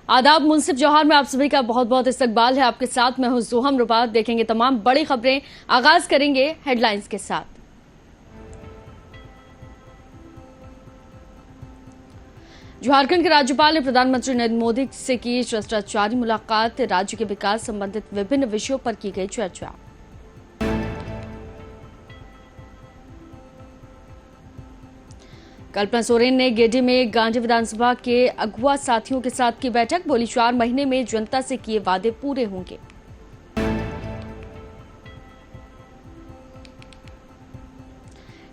आदाब। मुंसिफ जौहर में आप सभी का बहुत बहुत इस्तकबाल है। आपके साथ मैं हूं जोहम रुबात। देखेंगे तमाम बड़ी खबरें। आगाज करेंगे हेडलाइंस के साथ। झारखंड के राज्यपाल ने प्रधानमंत्री नरेंद्र मोदी से की शिष्टाचारी मुलाकात। राज्य के विकास संबंधित विभिन्न विषयों पर की गई चर्चा। कल्पना सोरेन ने गेडी में गांधी विधानसभा के अगुआ साथियों के साथ की बैठक। बोली 4 महीने में जनता से किए वादे पूरे होंगे।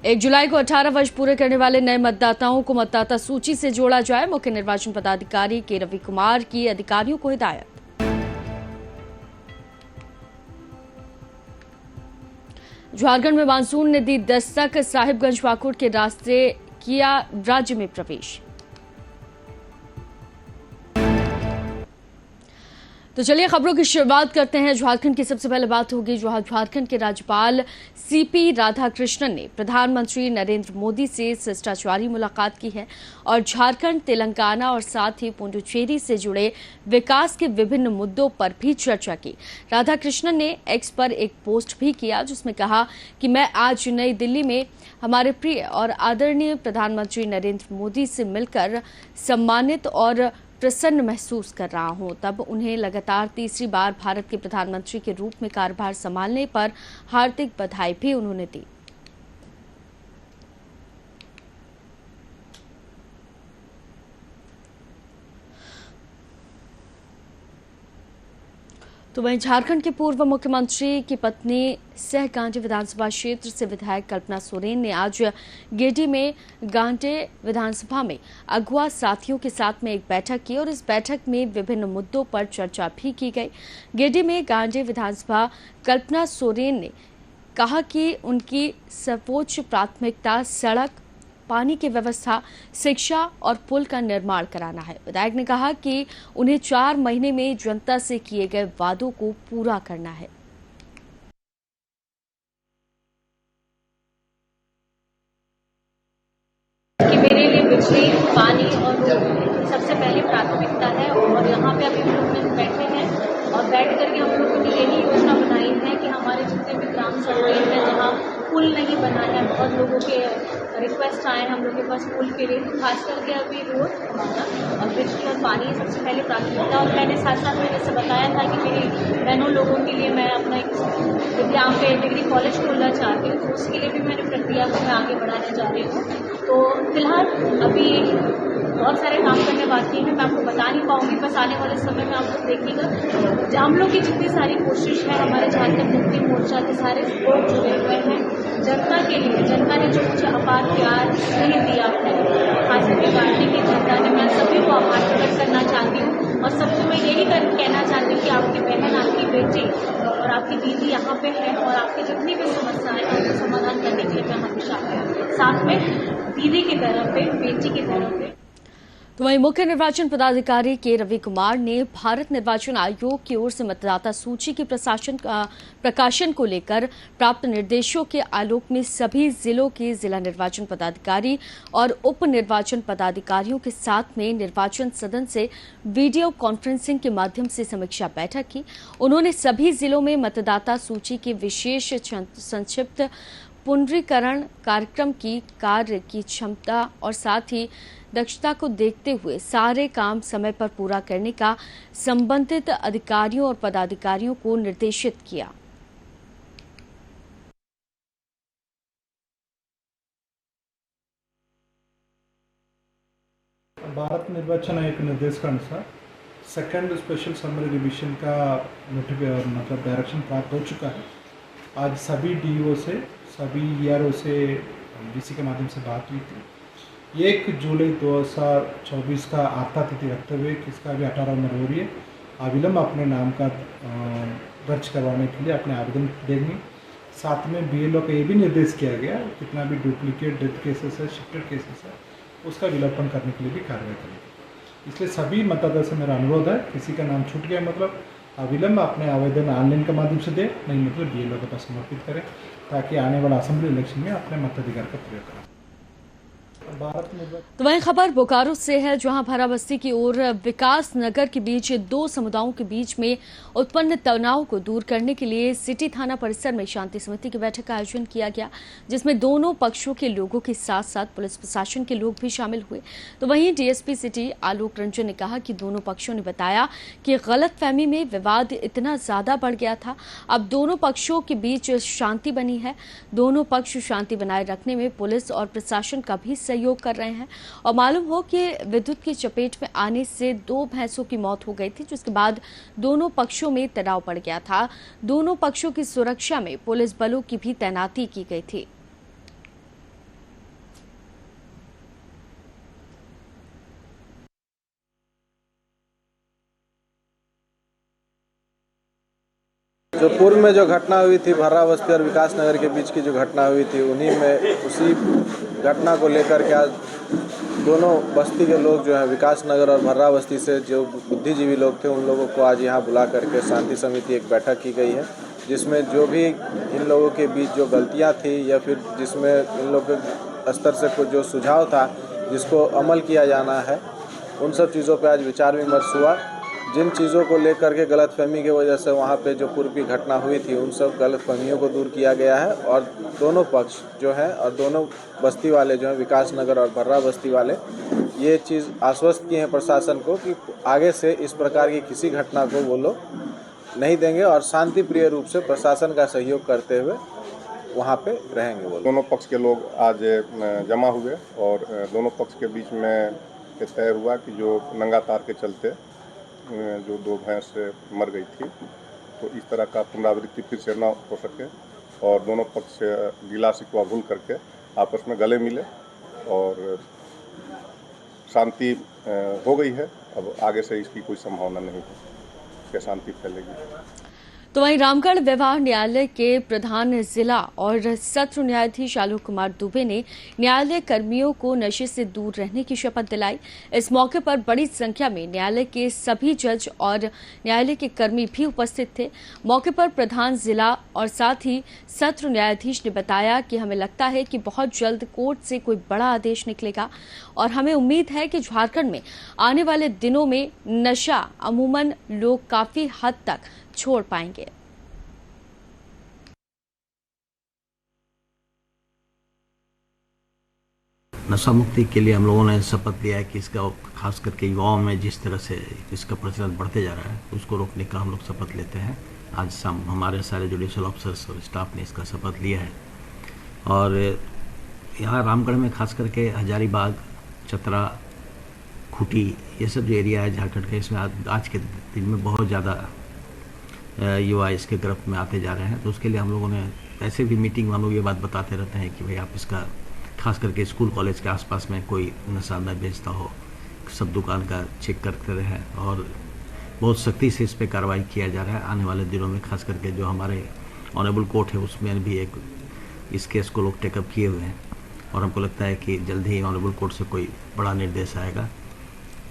एक जुलाई को 18 वर्ष पूरे करने वाले नए मतदाताओं को मतदाता सूची से जोड़ा जाए। मुख्य निर्वाचन पदाधिकारी के रवि कुमार की अधिकारियों को हिदायत। झारखंड में मानसून ने दी दस्तक। साहिबगंज पाकुड़ के रास्ते किया राज्य में प्रवेश। तो चलिए खबरों की शुरुआत करते हैं। झारखंड की सबसे पहले बात होगी जो झारखंड के राज्यपाल सीपी राधाकृष्णन ने प्रधानमंत्री नरेंद्र मोदी से शिष्टाचारी मुलाकात की है और झारखंड, तेलंगाना और साथ ही पुडुचेरी से जुड़े विकास के विभिन्न मुद्दों पर भी चर्चा की। राधाकृष्णन ने एक्स पर एक पोस्ट भी किया जिसमें कहा कि मैं आज नई दिल्ली में हमारे प्रिय और आदरणीय प्रधानमंत्री नरेंद्र मोदी से मिलकर सम्मानित और प्रसन्न महसूस कर रहा हूं। तब उन्हें लगातार तीसरी बार भारत के प्रधानमंत्री के रूप में कार्यभार संभालने पर हार्दिक बधाई भी उन्होंने दी। तो वहीं झारखंड के पूर्व मुख्यमंत्री की पत्नी सह गांधी विधानसभा क्षेत्र से विधायक कल्पना सोरेन ने आज गेडी में गांधी विधानसभा में अगुआ साथियों के साथ में एक बैठक की और इस बैठक में विभिन्न मुद्दों पर चर्चा भी की गई। गेडी में गांधी विधानसभा कल्पना सोरेन ने कहा कि उनकी सर्वोच्च प्राथमिकता सड़क, पानी की व्यवस्था, शिक्षा और पुल का निर्माण कराना है। विधायक ने कहा कि उन्हें 4 महीने में जनता से किए गए वादों को पूरा करना है। कि मेरे लिए बिजली, पानी और रोड सबसे पहली प्राथमिकता है और यहाँ पे अभी हम लोग बैठे हैं और बैठ करके हम लोगों ने यही योजना बनाई है कि हमारे जितने भी ग्राम सड़कें हैं जहाँ पुल नहीं बना है, बहुत लोगों के रिक्वेस्ट आए हम लोग के पास पुल के लिए, तो खास करके अभी रोड हमारा और बिजली और पानी सबसे पहले प्राथमिकता। और मैंने साथ साथ में जैसे बताया था कि मेरी बहनों लोगों के लिए मैं अपना एक यहाँ पे डिग्री कॉलेज खोलना चाहती हूँ, तो उसके लिए भी मैंने प्रक्रिया को मैं आगे बढ़ाने जा रही हूँ। तो फिलहाल अभी बहुत सारे काम करने बाकी हैं, मैं आपको बता नहीं पाऊंगी, बस आने वाले समय में आप लोग देखिएगा। हम लोग की जितनी सारी कोशिश है, हमारे झारखंड मुक्ति मोर्चा के सारे लोग जुड़े हुए हैं जनता के लिए। जनता ने जो मुझे अपार प्यार नहीं दिया है, खास करके पार्टी की जनता ने, मैं सभी को आभार प्रकट करना चाहती हूँ और सबको मैं यही कहना चाहती हूँ कि आपकी बहन, आपकी बेटी और आपकी दीदी यहाँ पे है और आपकी जितनी भी समस्याएं हैं उनका समाधान करने के लिए मैं हमेशा साथ में दीदी की तरफ पे, बेटी की तरफ पे। तो वहीं मुख्य निर्वाचन पदाधिकारी के रवि कुमार ने भारत निर्वाचन आयोग की ओर से मतदाता सूची के प्रकाशन को लेकर प्राप्त निर्देशों के आलोक में सभी जिलों के जिला निर्वाचन पदाधिकारी और उप निर्वाचन पदाधिकारियों के साथ में निर्वाचन सदन से वीडियो कॉन्फ्रेंसिंग के माध्यम से समीक्षा बैठक की। उन्होंने सभी जिलों में मतदाता सूची के विशेष संक्षिप्त पुनरीकरण कार्यक्रम की कार्य की क्षमता और साथ ही दक्षता को देखते हुए सारे काम समय पर पूरा करने का संबंधित अधिकारियों और पदाधिकारियों को निर्देशित किया। भारत निर्वाचन आयोग के निर्देश के अनुसार सेकंड स्पेशल समरी रिविजन का मतलब डायरेक्शन प्राप्त हो चुका है। आज सभी डीओ से, सभी ईआरओ से डीसी के माध्यम से बात हुई थी। 1 जुलाई 2024 का आखिरी तिथि रखते हुए किसका भी 18 उम्र हो रही है, अविलंब अपने नाम का दर्ज करवाने के लिए अपने आवेदन देंगे। साथ में बीएलओ का ये भी निर्देश किया गया कितना भी डुप्लीकेट डेथ केसेस है, शिफ्टेड केसेस है, उसका विलोपन करने के लिए भी कार्रवाई करेंगे। इसलिए सभी मतदाता से मेरा अनुरोध है, किसी का नाम छूट गया मतलब अविलंब अपने आवेदन ऑनलाइन के माध्यम से दे, नहीं मतलब बीएलओ के पास समर्पित करें ताकि आने वाला असेंबली इलेक्शन में अपने मताधिकार का प्रयोग करें। भारत निर्वाचन तो वहीं खबर बोकारो से है, जहां भराबस्ती की ओर विकास नगर के बीच दो समुदायों के बीच में उत्पन्न तनाव को दूर करने के लिए सिटी थाना परिसर में शांति समिति की बैठक का आयोजन किया गया, जिसमें दोनों पक्षों के लोगों के साथ साथ पुलिस प्रशासन के लोग भी शामिल हुए। तो वहीं डीएसपी सिटी आलोक रंजन ने कहा कि दोनों पक्षों ने बताया कि गलतफहमी में विवाद इतना ज्यादा बढ़ गया था, अब दोनों पक्षों के बीच शांति बनी है। दोनों पक्ष शांति बनाए रखने में पुलिस और प्रशासन का भी सहयोग कर रहे हैं। और मालूम हो कि विद्युत की चपेट में आने से 2 भैंसों की मौत हो गई थी, जिसके बाद दोनों पक्षों में तनाव बढ़ गया था। दोनों पक्षों की सुरक्षा में पुलिस बलों की भी तैनाती की गई थी। जो पूर्व में जो घटना हुई थी भर्राबस्ती और विकास नगर के बीच की जो घटना हुई थी, उन्हीं में उसी घटना को लेकर के आज दोनों बस्ती के लोग जो है विकास नगर और भर्राबस्ती से जो बुद्धिजीवी लोग थे, उन लोगों को आज यहाँ बुला करके शांति समिति एक बैठक की गई है, जिसमें जो भी इन लोगों के बीच जो गलतियाँ थी या फिर जिसमें इन लोगों के स्तर से कुछ जो सुझाव था जिसको अमल किया जाना है, उन सब चीज़ों पर आज विचार विमर्श हुआ। जिन चीज़ों को लेकर के गलतफहमी की वजह से वहाँ पे जो पूर्व की घटना हुई थी, उन सब गलतफहमियों को दूर किया गया है और दोनों पक्ष जो है और दोनों बस्ती वाले जो हैं विकास नगर और भर्रा बस्ती वाले ये चीज़ आश्वस्त किए हैं प्रशासन को कि आगे से इस प्रकार की किसी घटना को वो लोग नहीं देंगे और शांति प्रिय रूप से प्रशासन का सहयोग करते हुए वहाँ पे रहेंगे। वो दोनों पक्ष के लोग आज जमा हुए और दोनों पक्ष के बीच में तय हुआ कि जो नंगा तार के चलते जो 2 भैंस मर गई थी, तो इस तरह का पुनरावृत्ति फिर से न हो सके और दोनों पक्ष से गिला शिकवा भूल करके आपस में गले मिले और शांति हो गई है। अब आगे से इसकी कोई संभावना नहीं है कि शांति फैलेगी। तो वहीं रामगढ़ व्यवहार न्यायालय के प्रधान जिला और सत्र न्यायाधीश आलोक कुमार दुबे ने न्यायालय कर्मियों को नशे से दूर रहने की शपथ दिलाई। इस मौके पर बड़ी संख्या में न्यायालय के सभी जज और न्यायालय के कर्मी भी उपस्थित थे। मौके पर प्रधान जिला और साथ ही सत्र न्यायाधीश ने बताया कि हमें लगता है कि बहुत जल्द कोर्ट से कोई बड़ा आदेश निकलेगा और हमें उम्मीद है कि झारखंड में आने वाले दिनों में नशा अमूमन लोग काफी हद तक छोड़ पाएंगे। नशा मुक्ति के लिए हम लोगों ने शपथ लिया है कि इसका खास करके युवाओं में जिस तरह से इसका प्रचलन बढ़ते जा रहा है उसको रोकने का हम लोग शपथ लेते हैं। आज शाम हमारे सारे जुडिशियल ऑफिसर्स और स्टाफ ने इसका शपथ लिया है और यहाँ रामगढ़ में खास करके हजारीबाग, चतरा, खूंटी ये सब जो एरिया है झारखंड का, इसमें आज के दिन में बहुत ज़्यादा युवा इसके गिरफ्त में आते जा रहे हैं। तो उसके लिए हम लोगों ने ऐसे भी मीटिंग में हम लोग ये बात बताते रहते हैं कि भाई आप इसका खास करके स्कूल कॉलेज के आसपास में कोई नशा न बेचता हो, सब दुकान का चेक करते रहें और बहुत सख्ती से इस पर कार्रवाई किया जा रहा है। आने वाले दिनों में खास करके जो हमारे ऑनरेबल कोर्ट है उसमें भी एक इस केस को लोग टेकअप किए हुए हैं और हमको लगता है कि जल्द ही ऑनरेबल कोर्ट से कोई बड़ा निर्देश आएगा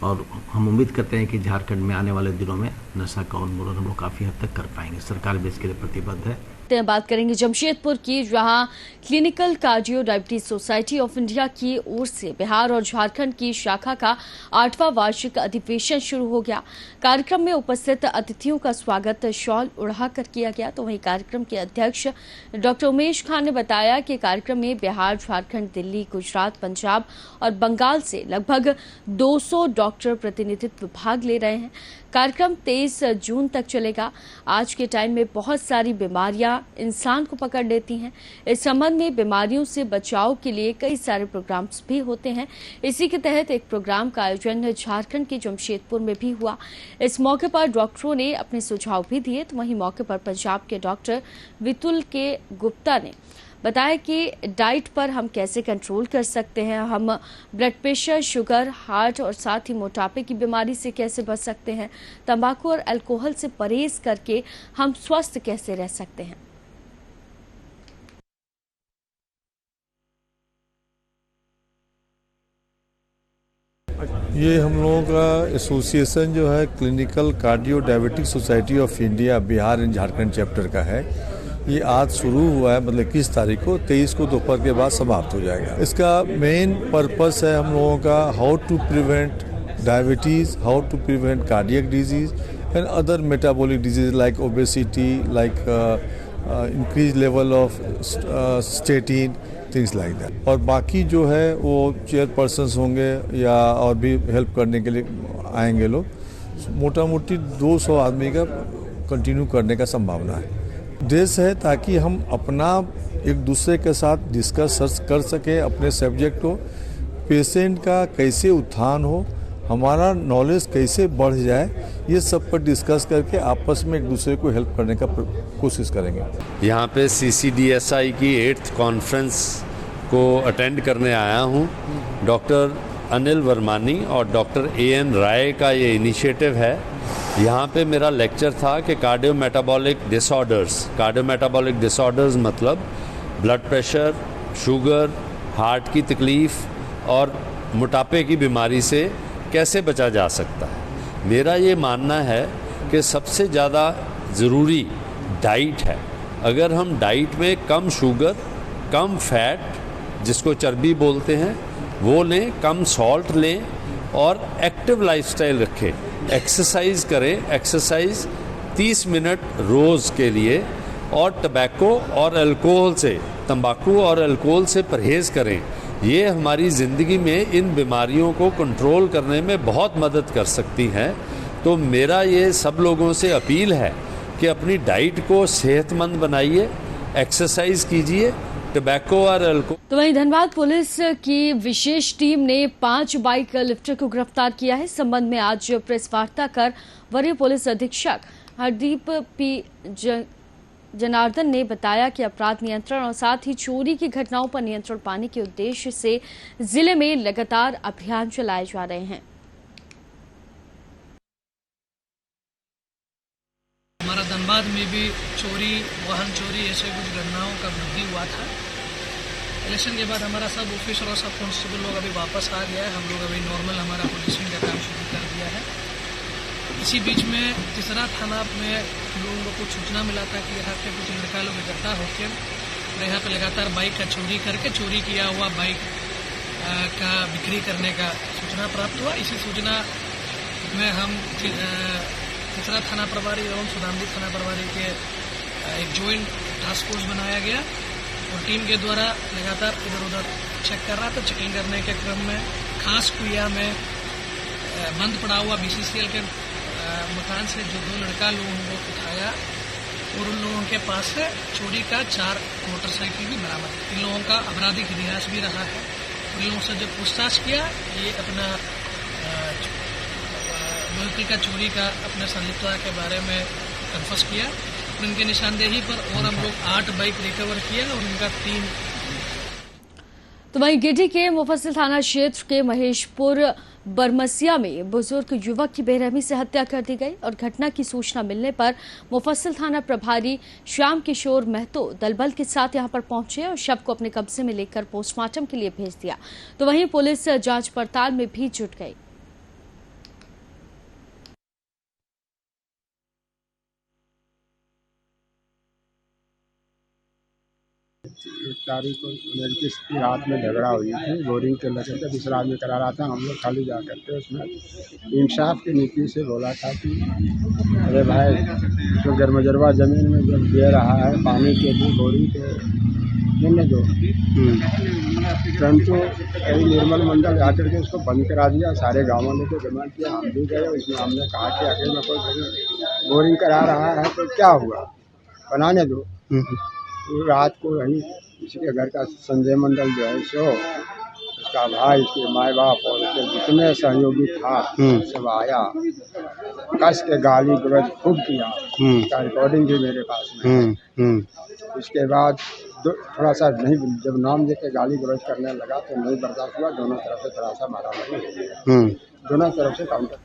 और हम उम्मीद करते हैं कि झारखंड में आने वाले दिनों में नशा का उन्मूलन हम लोग काफ़ी हद तक कर पाएंगे। सरकार भी इसके लिए प्रतिबद्ध है। बात करेंगे जमशेदपुर की, जहां clinical cardio diabetes society of India की ओर से बिहार और झारखंड की शाखा का 8वां वार्षिक अधिवेशन शुरू हो गया। कार्यक्रम में उपस्थित अतिथियों का स्वागत शॉल उड़ाकर किया गया। तो वहीं कार्यक्रम के अध्यक्ष डॉक्टर उमेश खान ने बताया कि कार्यक्रम में बिहार, झारखंड, दिल्ली, गुजरात, पंजाब और बंगाल से लगभग 200 डॉक्टर प्रतिनिधित्व भाग ले रहे हैं। कार्यक्रम 23 जून तक चलेगा। आज के टाइम में बहुत सारी बीमारियां इंसान को पकड़ लेती हैं। इस संबंध में बीमारियों से बचाव के लिए कई सारे प्रोग्राम्स भी होते हैं। इसी के तहत एक प्रोग्राम का आयोजन झारखंड के जमशेदपुर में भी हुआ। इस मौके पर डॉक्टरों ने अपने सुझाव भी दिए। तो वहीं मौके पर पंजाब के डॉक्टर वितुल के गुप्ता ने बताया कि डाइट पर हम कैसे कंट्रोल कर सकते हैं, हम ब्लड प्रेशर, शुगर, हार्ट और साथ ही मोटापे की बीमारी से कैसे बच सकते हैं, तंबाकू और अल्कोहल से परहेज करके हम स्वस्थ कैसे रह सकते हैं। ये हम लोगों का एसोसिएशन जो है clinical cardio diabetic society of India Bihar and Jharkhand chapter का है। ये आज शुरू हुआ है, मतलब 21 तारीख को, 23 को दोपहर के बाद समाप्त हो जाएगा। इसका मेन पर्पस है हम लोगों का how to prevent diabetes, how to prevent cardiac disease and other metabolic disease like obesity, like increase level of statin, things like that. और बाकी जो है वो चेयरपर्सन्स होंगे या और भी हेल्प करने के लिए आएंगे लोग। मोटा मोटी 200 आदमी का कंटिन्यू करने का संभावना है। उद्देश्य है ताकि हम अपना एक दूसरे के साथ डिस्कस कर सकें अपने सब्जेक्ट को, पेशेंट का कैसे उत्थान हो, हमारा नॉलेज कैसे बढ़ जाए, ये सब पर डिस्कस करके आपस में एक दूसरे को हेल्प करने का कोशिश करेंगे। यहाँ पे CCDSI की 8th कॉन्फ्रेंस को अटेंड करने आया हूँ। डॉक्टर अनिल वर्मानी और डॉक्टर AN राय का ये इनिशिएटिव है। यहाँ पे मेरा लेक्चर था कि कार्डियोमेटाबॉलिक डिसऑर्डर्स मतलब ब्लड प्रेशर, शुगर, हार्ट की तकलीफ़ और मोटापे की बीमारी से कैसे बचा जा सकता है। मेरा ये मानना है कि सबसे ज़्यादा ज़रूरी डाइट है। अगर हम डाइट में कम शुगर, कम फैट जिसको चर्बी बोलते हैं वो लें, कम सॉल्ट लें और एक्टिव लाइफस्टाइल रखें, एक्सरसाइज करें। एक्सरसाइज 30 मिनट रोज़ के लिए, और तंबाकू और अल्कोहल से परहेज़ करें। ये हमारी ज़िंदगी में इन बीमारियों को कंट्रोल करने में बहुत मदद कर सकती हैं। तो मेरा ये सब लोगों से अपील है कि अपनी डाइट को सेहतमंद बनाइए, एक्सरसाइज कीजिए, टबैको और अल्कोहल। तो वहीं धनबाद पुलिस की विशेष टीम ने 5 बाइक लिफ्टर को गिरफ्तार किया है। इस संबंध में आज प्रेस वार्ता कर वरीय पुलिस अधीक्षक हरदीप P जनार्दन ने बताया कि अपराध नियंत्रण और साथ ही चोरी की घटनाओं पर नियंत्रण पाने के उद्देश्य से जिले में लगातार अभियान चलाए जा रहे हैं। हमारा धनबाद में भी चोरी, वाहन चोरी, ऐसे कुछ घटनाओं का वृद्धि हुआ था। इलेक्शन के बाद हमारा सब ऑफिसर और सब कांस्टेबल लोग अभी वापस आ गया है। हम लोग अभी नॉर्मल हमारा पुलिसिंग का काम शुरू कर दिया है। इसी बीच में तीसरा थाना में लोगों को सूचना मिला था कि यहाँ पे कुछ लड़का लोग इकट्ठा होकर यहाँ पे लगातार बाइक का चोरी करके चोरी किया हुआ बाइक का बिक्री करने का सूचना प्राप्त हुआ। इसी सूचना में हम तीसरा थाना प्रभारी एवं सुदामदी थाना प्रभारी के एक ज्वाइंट टास्क फोर्स बनाया गया और टीम के द्वारा लगातार इधर उधर चेक कर रहा था। चेकिंग करने के क्रम में खास कुइया में बंद पड़ा हुआ BCCL के मकान से जो 2 लड़का लोगों को उठाया और उन लोगों के पास से चोरी का 4 मोटरसाइकिल भी बरामद। इन लोगों का आपराधिक इतिहास भी रहा है। इन लोगों से जब पूछताछ किया, ये अपना व्हीकल का चोरी का अपने संलिप्तता के बारे में कन्फर्स किया। और इनके निशानदेही पर और हम लोग 8 बाइक रिकवर किया और इनका 3। तो वहीं गिरिडीह के मुफस्सिल थाना क्षेत्र के महेशपुर बरमसिया में बुजुर्ग युवक की बेरहमी से हत्या कर दी गई और घटना की सूचना मिलने पर मुफस्सिल थाना प्रभारी श्याम किशोर महतो दलबल के साथ यहां पर पहुंचे और शव को अपने कब्जे में लेकर पोस्टमार्टम के लिए भेज दिया। तो वहीं पुलिस जांच पड़ताल में भी जुट गई। एक तारीख को लड़की की रात में झगड़ा हुई थी, बोरिंग के लगे थे, दूसरा आदमी करा रहा था। हम लोग खाली जा करके उसमें इंसाफ की नीति से बोला था कि अरे भाई तो गर्मजरवा ज़मीन में जब दे रहा है पानी के लिए बोरिंग के देने दो। परंतु कई निर्मल मंडल जाकर के उसको बंद करा दिया। सारे गाँव वालों को जमा किया, हम भी गए। उसमें हमने कहा कि अगर मैं कोई बोरिंग करा रहा है तो क्या हुआ, बनाने दो। तो रात को वही इसके घर का संजय मंडल जो है सो उसका भाई, उसके माँ बाप और उसके जितने सहयोगी था सब आया, कस के गाली गलौज खूब किया। उसका रिकॉर्डिंग भी मेरे पास में। उसके बाद थोड़ा सा नहीं, जब नाम लेके गाली गलौज करने लगा तो नहीं बर्दाश्त हुआ। दोनों तरफ से थोड़ा सा मारामारी हो गया, दोनों तरफ से काउंटर।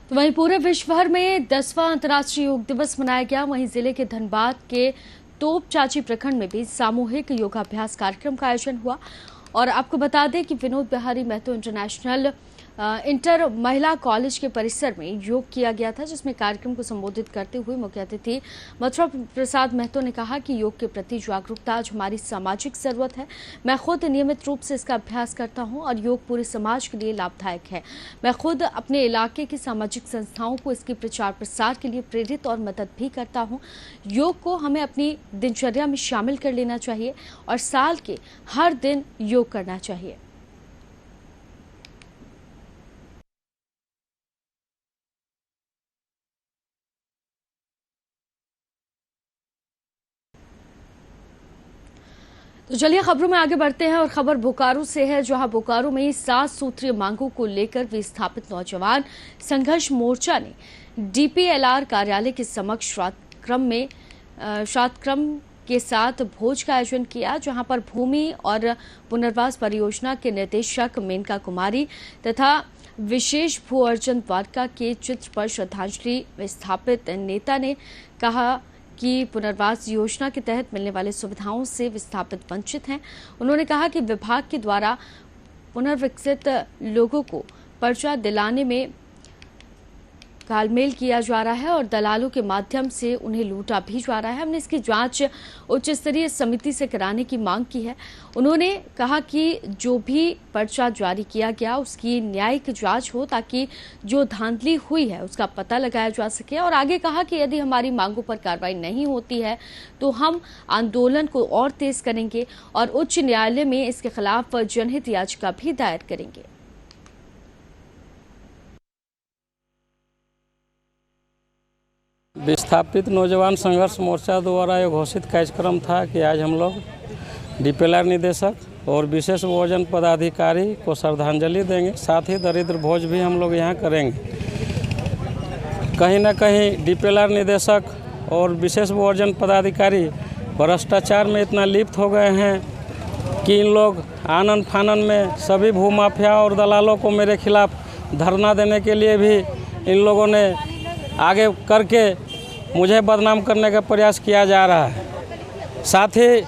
तो वहीं पूरे विश्व भर में 10वां अंतर्राष्ट्रीय योग दिवस मनाया गया। वहीं जिले के धनबाद के तोप चाची प्रखंड में भी सामूहिक योगाभ्यास कार्यक्रम का आयोजन हुआ। और आपको बता दें कि विनोद बिहारी महतो इंटरनेशनल इंटर महिला कॉलेज के परिसर में योग किया गया था, जिसमें कार्यक्रम को संबोधित करते हुए मुख्य अतिथि मथुरा प्रसाद महतो ने कहा कि योग के प्रति जागरूकता आज हमारी सामाजिक जरूरत है। मैं खुद नियमित रूप से इसका अभ्यास करता हूं और योग पूरे समाज के लिए लाभदायक है। मैं खुद अपने इलाके की सामाजिक संस्थाओं को इसके प्रचार प्रसार के लिए प्रेरित और मदद भी करता हूं। योग को हमें अपनी दिनचर्या में शामिल कर लेना चाहिए और साल के हर दिन योग करना चाहिए। तो चलिए खबरों में आगे बढ़ते हैं और खबर बोकारो से है, जहां बोकारो में 7 सूत्रीय मांगों को लेकर विस्थापित नौजवान संघर्ष मोर्चा ने डीपीएलआर कार्यालय के समक्ष श्राद्धक्रम के साथ भोज का आयोजन किया, जहां पर भूमि और पुनर्वास परियोजना के निदेशक मेनका कुमारी तथा विशेष भू अर्जन द्वारका के चित्र पर श्रद्धांजलि। विस्थापित नेता ने कहा कि पुनर्वास योजना के तहत मिलने वाली सुविधाओं से विस्थापित वंचित हैं। उन्होंने कहा कि विभाग के द्वारा पुनर्विकसित लोगों को पर्चा दिलाने में घालमेल किया जा रहा है और दलालों के माध्यम से उन्हें लूटा भी जा रहा है। हमने इसकी जांच उच्च स्तरीय समिति से कराने की मांग की है। उन्होंने कहा कि जो भी पर्चा जारी किया गया उसकी न्यायिक जांच हो, ताकि जो धांधली हुई है उसका पता लगाया जा सके। और आगे कहा कि यदि हमारी मांगों पर कार्रवाई नहीं होती है तो हम आंदोलन को और तेज करेंगे और उच्च न्यायालय में इसके खिलाफ जनहित याचिका भी दायर करेंगे। विस्थापित नौजवान संघर्ष मोर्चा द्वारा एक घोषित कार्यक्रम था कि आज हम लोग डीपीएलआर निदेशक और विशेष भोजन पदाधिकारी को श्रद्धांजलि देंगे। साथ ही दरिद्र भोज भी हम लोग यहाँ करेंगे। कहीं ना कहीं डीपीएलआर निदेशक और विशेष भोजन पदाधिकारी भ्रष्टाचार में इतना लिप्त हो गए हैं कि इन लोग आनन फानन में सभी भूमाफिया और दलालों को मेरे खिलाफ धरना देने के लिए भी इन लोगों ने आगे करके मुझे बदनाम करने का प्रयास किया जा रहा है। साथ ही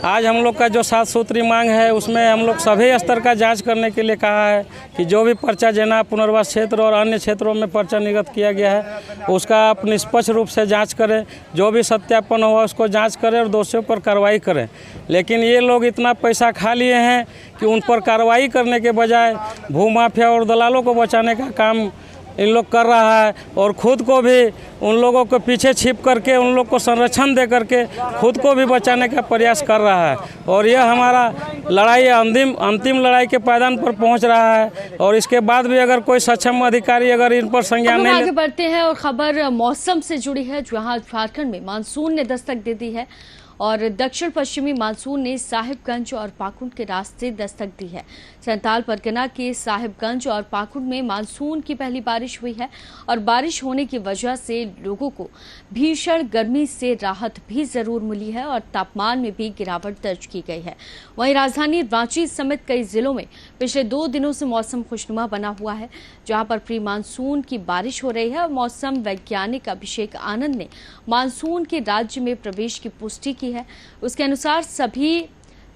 आज हम लोग का जो 7 सूत्री मांग है उसमें हम लोग सभी स्तर का जांच करने के लिए कहा है कि जो भी पर्चा जेना पुनर्वास क्षेत्र और अन्य क्षेत्रों में पर्चा निर्गत किया गया है उसका आप निष्पक्ष रूप से जांच करें, जो भी सत्यापन हुआ उसको जांच करें और दोषियों पर कार्रवाई करें। लेकिन ये लोग इतना पैसा खा लिए हैं कि उन पर कार्रवाई करने के बजाय भूमाफिया और दलालों को बचाने का काम इन लोग कर रहा है और खुद को भी उन लोगों के पीछे छिप करके उन लोग को संरक्षण दे करके खुद को भी बचाने का प्रयास कर रहा है। और यह हमारा लड़ाई अंतिम लड़ाई के पायदान पर पहुंच रहा है और इसके बाद भी अगर कोई सक्षम अधिकारी अगर इन पर संज्ञान नहीं आगे बढ़ते हैं और खबर मौसम से जुड़ी है, जहां झारखंड में मानसून ने दस्तक दे दी है और दक्षिण पश्चिमी मानसून ने साहिबगंज और पाकुड़ के रास्ते दस्तक दी है। संथाल परगना के साहिबगंज और पाकुड़ में मानसून की पहली बारिश हुई है और बारिश होने की वजह से लोगों को भीषण गर्मी से राहत भी जरूर मिली है और तापमान में भी गिरावट दर्ज की गई है। वहीं राजधानी रांची समेत कई जिलों में पिछले 2 दिनों से मौसम खुशनुमा बना हुआ है, जहां पर प्री मानसून की बारिश हो रही है और मौसम वैज्ञानिक अभिषेक आनंद ने मानसून के राज्य में प्रवेश की पुष्टि की है। उसके अनुसार सभी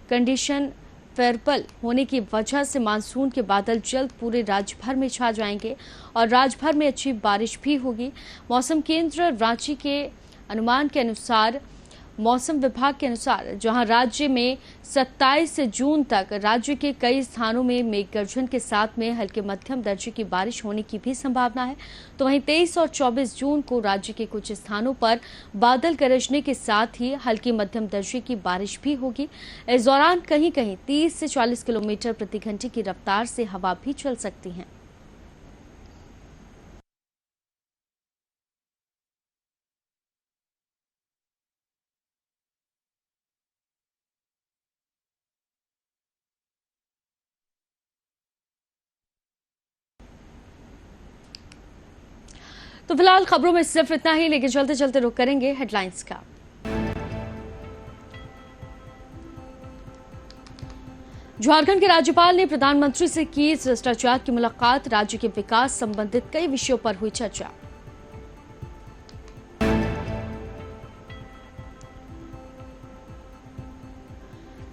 कंडीशन फेवरेबल होने की वजह से मानसून के बादल जल्द पूरे राज्य भर में छा जाएंगे और राज्य भर में अच्छी बारिश भी होगी। मौसम केंद्र रांची के अनुमान के अनुसार मौसम विभाग के अनुसार जहां राज्य में 27 जून तक राज्य के कई स्थानों में मेघगर्जन के साथ में हल्के मध्यम दर्जे की बारिश होने की भी संभावना है, तो वहीं 23 और 24 जून को राज्य के कुछ स्थानों पर बादल गरजने के साथ ही हल्की मध्यम दर्जे की बारिश भी होगी। इस दौरान कहीं कहीं 30 से 40 किलोमीटर प्रति घंटे की रफ्तार से हवा भी चल सकती है। तो फिलहाल खबरों में सिर्फ इतना ही, लेकिन चलते चलते रुक करेंगे हेडलाइंस का। झारखंड के राज्यपाल ने प्रधानमंत्री से की भ्रष्टाचार की मुलाकात, राज्य के विकास संबंधित कई विषयों पर हुई चर्चा।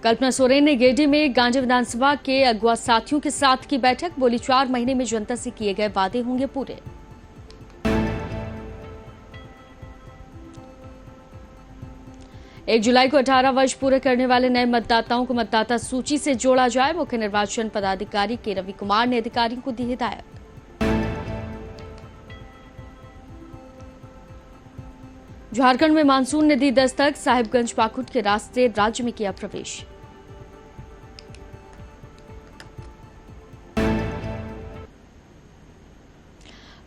कल्पना सोरेन ने गेडी में गांधी विधानसभा के अगवा साथियों के साथ की बैठक। बोली 4 महीने में जनता से किए गए वादे होंगे पूरे। 1 जुलाई को 18 वर्ष पूरे करने वाले नए मतदाताओं को मतदाता सूची से जोड़ा जाए। मुख्य निर्वाचन पदाधिकारी के रवि कुमार ने अधिकारियों को दी हिदायत। झारखंड में मानसून ने दी दस्तक। साहिबगंज पाकुड़ के रास्ते राज्य में किया प्रवेश।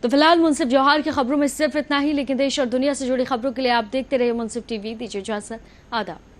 तो फिलहाल मुंसिफ जौहर की खबरों में सिर्फ इतना ही, लेकिन देश और दुनिया से जुड़ी खबरों के लिए आप देखते रहिए मुंसिफ टीवी। दीजिए इजाजत, आदाब।